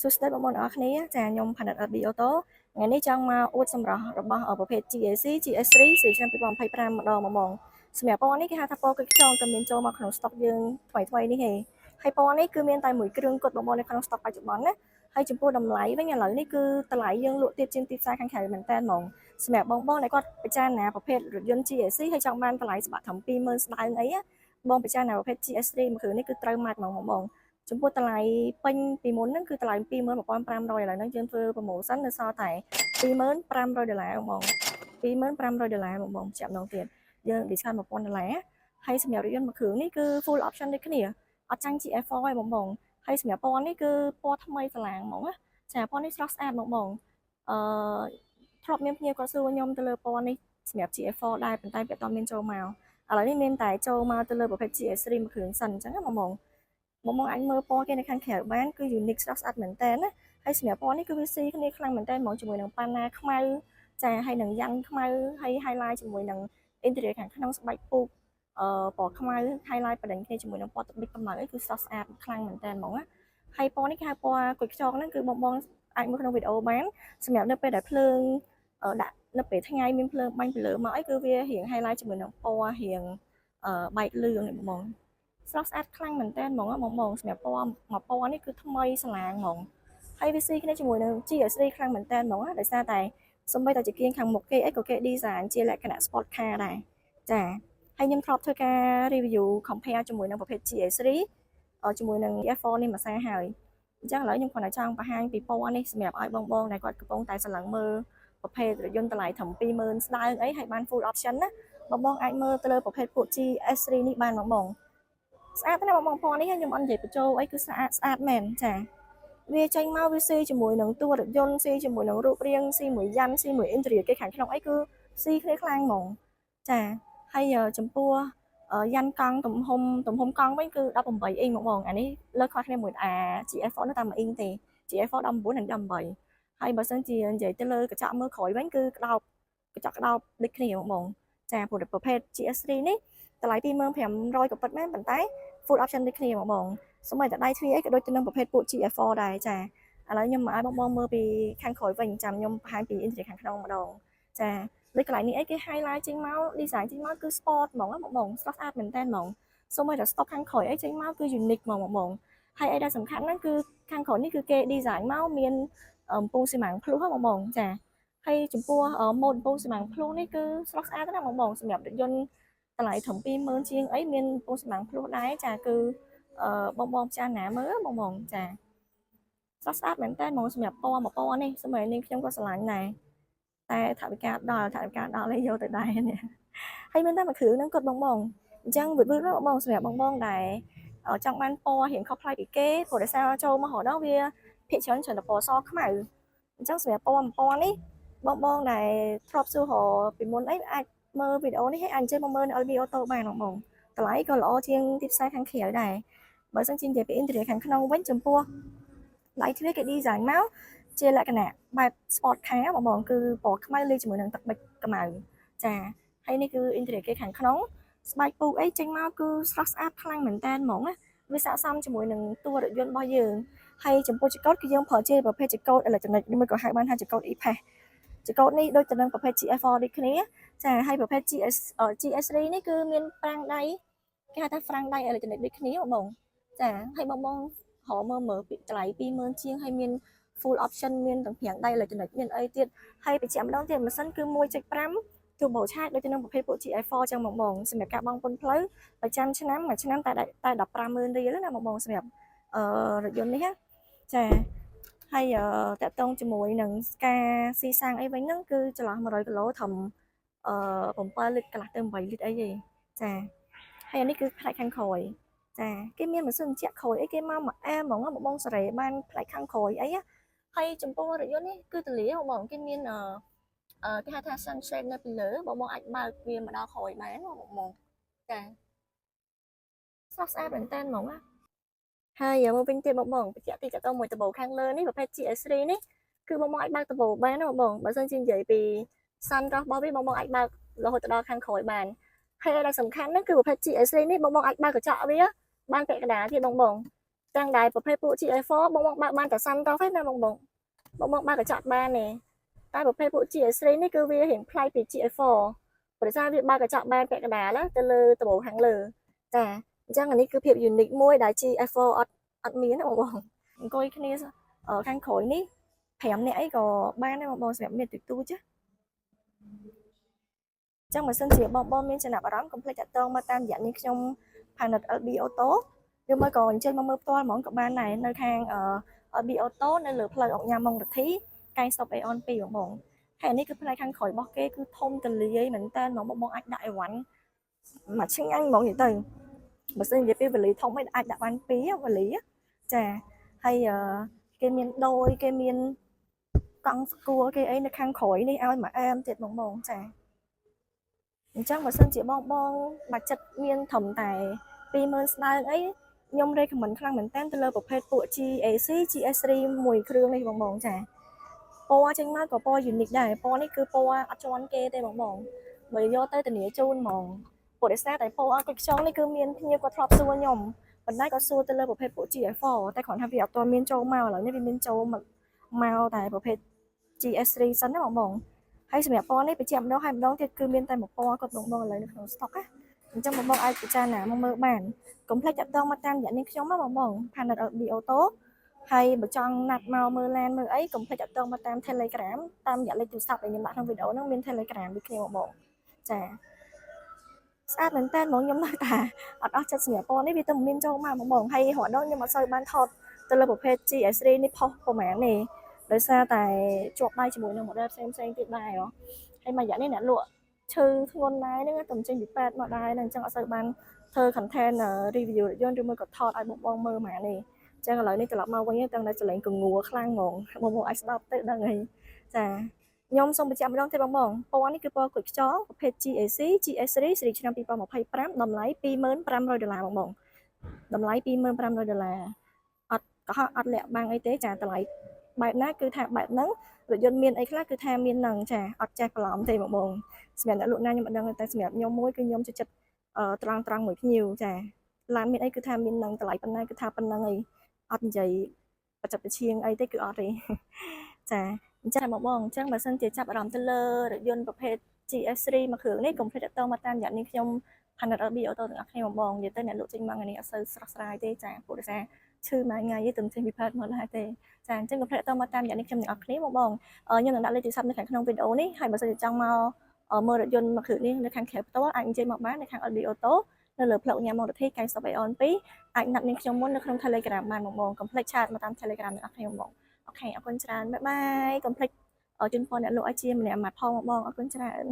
សួស្តីបងប្អូនទាំងអស់គ្នាចាខ្ញុំផានិត LB Auto ថ្ងៃនេះចង់មកអួតសម្រស់របស់ប្រភេទ GAC GS3 ស្រីឆ្នាំ2025ម្ដងបងសម្រាប់ពណ៌នេះគេហៅថាពណ៌គុយខ្យងតែមានចូលមកក្នុង stock យើងថ្មីនេះហេហើយពណ៌នេះគឺមានតែមួយគ្រឿងគត់បងប្អូននៅក្នុង stock បច្ចុប្បន្នណាហើយចំពោះតម្លៃវិញឥឡូវនេះគឺតម្លៃយើងលក់ទៀតជាងទីផ្សារខាងក្រៅមែនតើហ្មងសម្រាប់បងដែលគាត់ពិចារណាប្រភេទរថយន្ត GAC ហើយចង់បានតម្លៃស្បាក់ត្រឹម20000ស្ដើងអីបងពិចារណាប្រភេទ GS3 មួយគ្រឿងនេះគឺត្រូវម៉ាច់ហ្មងបងចំពោះតម្លៃពេញពីមុនហ្នឹងគឺតម្លៃ21500ឥឡូវហ្នឹងយើងធ្វើ promotion នៅសល់តែ$2500បង$2500បងជាប់ម្ដងទៀតយើង discount $1000ហើយសម្រាប់រថយន្តមួយគ្រឿងនេះគឺ full option ដូចគ្នាអត់ចាញ់ GF4 ទេបងហើយសម្រាប់ពណ៌នេះគឺពណ៌ថ្មីស្លាងហ្មងណាចាពណ៌នេះស្រស់ស្អាតបងអឺធ្លាប់មានភ្ញៀវគាត់សួរខ្ញុំទៅលើពណ៌នេះសម្រាប់ GF4 ដែរប៉ុន្តែវាអត់មានចូលមកឥឡូវនេះមានតែចូលមកទៅលើប្រភេទ GS3 មួយគ្រឿងសិនអញ្ចឹងណាបងអាចមើលពណ៌គេនៅខាងក្រៅបានគឺ unique ស្រស់ស្អាតមែនតើណាហើយសម្រាប់ពណ៌នេះគឺវាស៊ីគ្នាខ្លាំងមែនតើហ្មងជាមួយនឹងប៉ាណាខ្មៅចាហើយនឹងយ៉ាងខ្មៅហើយ highlight ជាមួយនឹង interior ខាងក្នុងស្បែកពូកពណ៌ខ្មៅ highlight បដិញគ្នាជាមួយនឹងពណ៌ទឹកប៊ិចកម្ដៅអីគឺស្រស់ស្អាតខ្លាំងមែនតើហ្មងណាហើយពណ៌នេះគេហៅពណ៌គុយខ្យងហ្នឹងគឺបងអាចមើលក្នុងវីដេអូបានសម្រាប់នៅពេលដែលភ្លើងដាក់នៅពេលថ្ងៃមានភ្លើងបាញ់ពីលើមកអីគឺវារៀង highlight ជាមួយនឹងពណ៌រៀងបែកលឿងនេះបងស្រស់ស្អាតខ្លាំងមែនតើហ្មងបងសម្រាប់ពណ៌មួយពណ៌នេះគឺថ្មីស្លាងហ្មងហើយវាស៊ីគ្នាជាមួយនឹង GS3 ខ្លាំងមែនតើហ្មងដោយសារតែសម្បីតែជាគៀងខាងមុខគេអីក៏គេ design ជាលក្ខណៈ sport car ដែរចាហើយខ្ញុំធ្លាប់ធ្វើការ review compare ជាមួយនឹងប្រភេទ GS3 ជាមួយនឹង GS4 នេះមួយសារហើយអញ្ចឹងឥឡូវខ្ញុំគ្រាន់តែចង់បង្ហាញពីពណ៌នេះសម្រាប់ឲ្យបងដែលគាត់កំពុងតែស្រឡាញ់មើលប្រភេទរថយន្តតម្លៃត្រឹម20000ស្ដើងអីហើយបាន full option ណាបងអាចមើលទៅលើប្រភេទពួក GS3 នេះបានបងស្អាតណាស់បងពណ៌នេះខ្ញុំអត់និយាយបញ្ចូលអីគឺស្អាតមែនចាវាចេញមកវាស៊ីជាមួយនឹងតួរថយន្តស៊ីជាមួយនឹងរូបរាងស៊ីមួយយ៉ាន់ស៊ីមួយ interior គេខាងក្នុងអីគឺស៊ីគ្នាខ្លាំងហ្មងចាហើយចំពោះយ៉ាន់កង់ទំហំកង់វិញគឺ18អ៊ីងបងអានេះលើសខ្វះគ្នាមួយGS4 នោះតែ1អ៊ីងទេ GS4 19និង18ហើយបើសិនជានិយាយទៅលើកញ្ចក់មើលក្រោយវិញគឺក្តោបកញ្ចក់ក្តោបដូចគ្នាបងចាព្រោះប្រភេទ GS3 នេះតម្លៃ2500ក៏ពិតមែនប៉ុន្តែ full option ដូចគ្នាបងសូម្បីតែដៃទ្វារអីក៏ដូចទៅនឹងប្រភេទពួក GF4 ដែរចាឥឡូវខ្ញុំមកឲ្យបងមើលពីខាងក្រោយវិញចាំខ្ញុំបង្ហាញពី interior ខាងក្នុងម្ដងចាដូចកន្លែងនេះអីគេ highlight ចេញមក design ចេញមកគឺ sport ហ្មងបងស្រស់ស្អាតមែនតើហ្មងសូម្បីតែ stock ខាងក្រោយអីចេញមកគឺ unique ហ្មងបងហើយអីដែលសំខាន់ហ្នឹងគឺខាងក្រោយនេះគឺគេ design មកមានកំពង់ស៊ីម៉ាំងភ្លុះហ្នឹងបងចាហើយចំពោះ mode កំពង់ស៊ីម៉ាំងភ្លុះនេះគឺស្រស់ស្អាតណាស់បងសម្រាប់រថយន្តតម្លៃត្រឹម20000ជាងអីមានកំពង់ស៊ីម៉ាំងភ្លុះដែរចាគឺបងចាស់ណាមើលបងចាស្រស់ស្អាតមែនតើហ្មងសម្រាប់ពណ៌មួយពណ៌នេះសម្រាប់នាងខ្ញុំក៏ស្រឡាញ់ដែរតែថវិកាដល់ឲ្យយកទៅដែរនេះហើយមានតែមួយគ្រឿងហ្នឹងគាត់បងអញ្ចឹងវាបងសម្រាប់បងដែលចង់បានពណ៌រៀងខុសប្លែកពីគេព្រោះដោយសារចូលមករដល់វាភាគច្រើនតែពណ៌សខ្មៅអញ្ចឹងសម្រាប់ពណ៌នេះបងដែលធ្លាប់សួរពីមុនអីអាចមើលវីដេអូនេះឲ្យអញ្ជើញមកមើលនៅ LB Auto បានបងតម្លៃក៏ល្អជាងទីផ្សារខាងក្រៅដែរបើសិនជានិយាយពី interior ខាងក្នុងវិញចំពោះដៃទ្វារគេ design មកជាលក្ខណៈបែប sport car បងគឺពណ៌ខ្មៅលាយជាមួយនឹងទឹកប៊ិចខ្មៅចាហើយនេះគឺ interior គេខាងក្នុងស្បែកពូកអីចេញមកគឺស្រស់ស្អាតខ្លាំងមែនតើហ្មងណាវាស័ក្តិសមជាមួយនឹងតួរថយន្តរបស់យើងហើយចំពោះចង្កូតគឺយើងប្រើជាប្រភេទចង្កូត electronic ឬមួយក៏ហៅបានថាចង្កូត e-pass ចង្កូតនេះដូចទៅនឹងប្រភេទ GS4 ដូចគ្នាចាហើយប្រភេទ GS3 នេះគឺមានប្រាំងដៃគេហៅថាប្រាំងដៃ electronic ដូចគ្នាបងចាហើយបងរកមើលពីតម្លៃ20000ជាងហើយមាន full option មានទាំងប្រាំងដៃ electronic មានអីទៀតហើយបញ្ជាក់ម្ដងទៀតម៉ាស៊ីនគឺ 1.5 turbo charge ដូចទៅនឹងប្រភេទពួក GS4 ចឹងបងសម្រាប់ការបង់ពន្ធផ្លូវប្រចាំឆ្នាំមួយឆ្នាំតែ150,000រៀលណាបងសម្រាប់រថយន្តនេះចាហើយតកតងជាមួយនឹងការស៊ីសាំងអីវិញហ្នឹងគឺចន្លោះ100គីឡូត្រឹម7លីត្រកន្លះទៅ8លីត្រអីទេចាហើយអានេះគឺផ្នែកខាងក្រោយចាគេមានម៉ាស៊ីនជាក់ក្រោយអីគេមកអាហ្មងបងសេរីបានផ្នែកខាងក្រោយអីហើយចំពោះរថយន្តនេះគឺទលាបងគេមានគេហៅថា sunshade នៅពីលើបងអាចបើកវាមកដល់ក្រោយបានបងចាស្រស់ស្អាតមែនតើហ្មងណាហើយមកវិញទៀតបងបញ្ជាក់ទីតទៅមួយដបូខាងលើនេះប្រភេទ GS3 នេះគឺបងអាចបើកដបូបានណាបងបើសិនជានិយាយពី sun របស់វាបងអាចបើករហូតដល់ខាងក្រោយបានហើយដែលសំខាន់ហ្នឹងគឺប្រភេទ GS3 នេះបងអាចបើកកញ្ចក់វាបានពាក់កណ្ដាលទៀតបង ទាំងដែរប្រភេទពួក GA4 បងបានតែសាន់តោះទេណាបងបានកញ្ចក់បានទេតែប្រភេទពួក GA3 នេះគឺវារៀងប្លែកពី GA4 ព្រោះសារវាបើកកញ្ចក់បានពាក់កណ្ដាលទៅលើដំបូលខាងលើចាអញ្ចឹងអានេះគឺភាព unique មួយដែល GA4 អត់មានទេបងអង្គុយគ្នាខាងក្រោយនេះ5នាក់អីក៏បានដែរបងសម្រាប់មានតិចតួចចាចឹងបើសិនជាបងមានចំណាប់អារម្មណ៍កុំភ្លេចតាក់ទងមកតាមរយៈនេះខ្ញុំ Planet LB Auto ឬមួយក៏អញ្ជើញមកមើលផ្ទាល់ហ្មងក៏បានដែរនៅខាងLB Auto នៅលើផ្លូវអង្គញាម៉ុងរទ្ធីកែងស្តុប Aeon 2បងហើយនេះគឺផ្នែកខាងក្រោយរបស់គេគឺធំទលាយមែនតើបងអាចដាក់អីវ៉ាន់មកឆ្ងាញ់ហ្មងនិយាយទៅបើសិននិយាយពីវលីធំឯងអាចដាក់បាន2វលីចាហើយគេមានដូចគេមានកង់ស្គាល់គេអីនៅខាងក្រោយនេះឲ្យមកអែមទៀតបងចាអញ្ចឹងបើសិនជាបងបាច់ចិត្តមានត្រឹមតែ20000ស្ដើងអីខ្ញុំ recommend ខ្លាំងមែនតើទៅលើប្រភេទពួក GAC GS3 មួយគ្រឿងនេះបងចាពណ៌ចេញមកក៏ពណ៌ unique ដែរពណ៌នេះគឺពណ៌អត់ជន់គេទេបងបើយកទៅធានាជូនហ្មងព្រោះដោយសារតែពណ៌គុយខ្យងនេះគឺមានភ្ញៀវគាត់ធ្លាប់សួរខ្ញុំប៉ុន្តែគាត់សួរទៅលើប្រភេទពួក GS4 តែគ្រាន់ថាវាអត់ទាន់មានចូលមកឥឡូវនេះវាមានចូលមកតែប្រភេទ GS3 សិនណាបងហើយសម្រាប់ពណ៌នេះបញ្ជាក់ម្ដងហើយម្ដងទៀតគឺមានតែមួយពណ៌គាត់បងឥឡូវនៅក្នុង stock ណាអញ្ចឹងបងអាចពិចារណាមកមើលបានកុំភ្លេចតាក់ទងមកតាមរយៈនេះខ្ញុំណាបង Planet LB Auto ហើយបើចង់ណាត់មកមើលឡានមើលអីកុំភ្លេចតាក់ទងមកតាម Telegram តាមរយៈលេខទូរស័ព្ទដែលខ្ញុំដាក់ក្នុងវីដេអូហ្នឹងមាន Telegram ដូចគ្នាបងចាស្អាតមែនតើបងខ្ញុំនៅតែអត់អស់ចិត្តសម្រាប់ពណ៌នេះវាទៅមានចូលមកបងហើយរហូតដល់ខ្ញុំអត់សូវបានថតទៅលើប្រភេទ GS3 នេះផុសប្រហែលទេដោយសារតែជាប់ដៃជាមួយនឹង model ផ្សេងទៀតដែរហើយមួយរយៈនេះអ្នកលក់ឈើធ្ងន់ដែរហ្នឹងតែចេញពីប៉ែតមកដែរហ្នឹងអញ្ចឹងអត់សូវបានធ្វើ content review រថយន្តឬមួយក៏ថតឲ្យបងមើលហ្មងនេះអញ្ចឹងឥឡូវនេះត្រឡប់មកវិញទាំងតែចលែងកងួរខ្លាំងហ្មងបងអាចស្ដាប់ទៅដឹងហើយចាខ្ញុំសូមបញ្ជាក់ម្ដងទៀតបងពណ៌នេះគឺពណ៌គុយខ្យងប្រភេទ GAC GS3 ស៊េរីឆ្នាំ2025តម្លៃ$2500បងតម្លៃ$2500អត់កុហកអត់លាក់បាំងអីទេចាតម្លៃបែបណាគឺថាបែបហ្នឹងរថយន្តមានអីខ្លះគឺថាមានហ្នឹងចាអត់ចេះបន្លំទេបងសម្រាប់អ្នកលក់ណាខ្ញុំមិនដឹងតែសម្រាប់ខ្ញុំមួយគឺខ្ញុំចិត្តត្រង់មួយភ្ញៀវចាឡានមានអីគឺថាមានហ្នឹងតម្លៃប៉ុណ្ណាគឺថាប៉ុណ្ណឹងអីអត់និយាយបច្ចិតបឈៀងអីទេគឺអត់ទេចាអញ្ចឹងបងអញ្ចឹងបើសិនជាចាប់អារម្មណ៍ទៅលើរថយន្តប្រភេទ GS3 មួយគ្រឿងនេះកុំភ្លេចតាក់ទងមកតាមរយៈនេះខ្ញុំ Planet LB Auto ទាំងអស់គ្នាបងនិយាយទៅអ្នកលក់ចេញមកថ្ងៃនេះអត់សូវស្រស់ស្រាយទេចាព្រោះដោយសារឈឺមួយថ្ងៃទេចេញពីផាតមកដែរទេចាអញ្ចឹងកុំភ្លេចតាក់ទងមកតាមរយៈនេះខ្ញុំទាំងអស់គ្នាបងខ្ញុំនឹងដាក់លេខទូរស័ព្ទនៅខាងក្នុងវីដេអូនេះហើយបើសិនជាចង់មកមើលរថយន្តមួយគ្រឿងនេះនៅខាងក្រៅផ្ទាល់អាចអញ្ជើញមកបាននៅខាង LB Auto នៅលើផ្លូវញ៉ាំមករទ្ធីកែងស្តុប Aeon 2អាចណាត់នាងខ្ញុំមុននៅក្នុង Telegram បានបងកុំភ្លេចឆាតមកតាម Telegram ទាំងអស់គ្នាបងអូខេអរគុណច្រើនបាយបាយកុំភ្លេចជូនពរអ្នកលក់ឲ្យជាម្នាក់ម៉ាត់ផងបងអរគុណច្រើន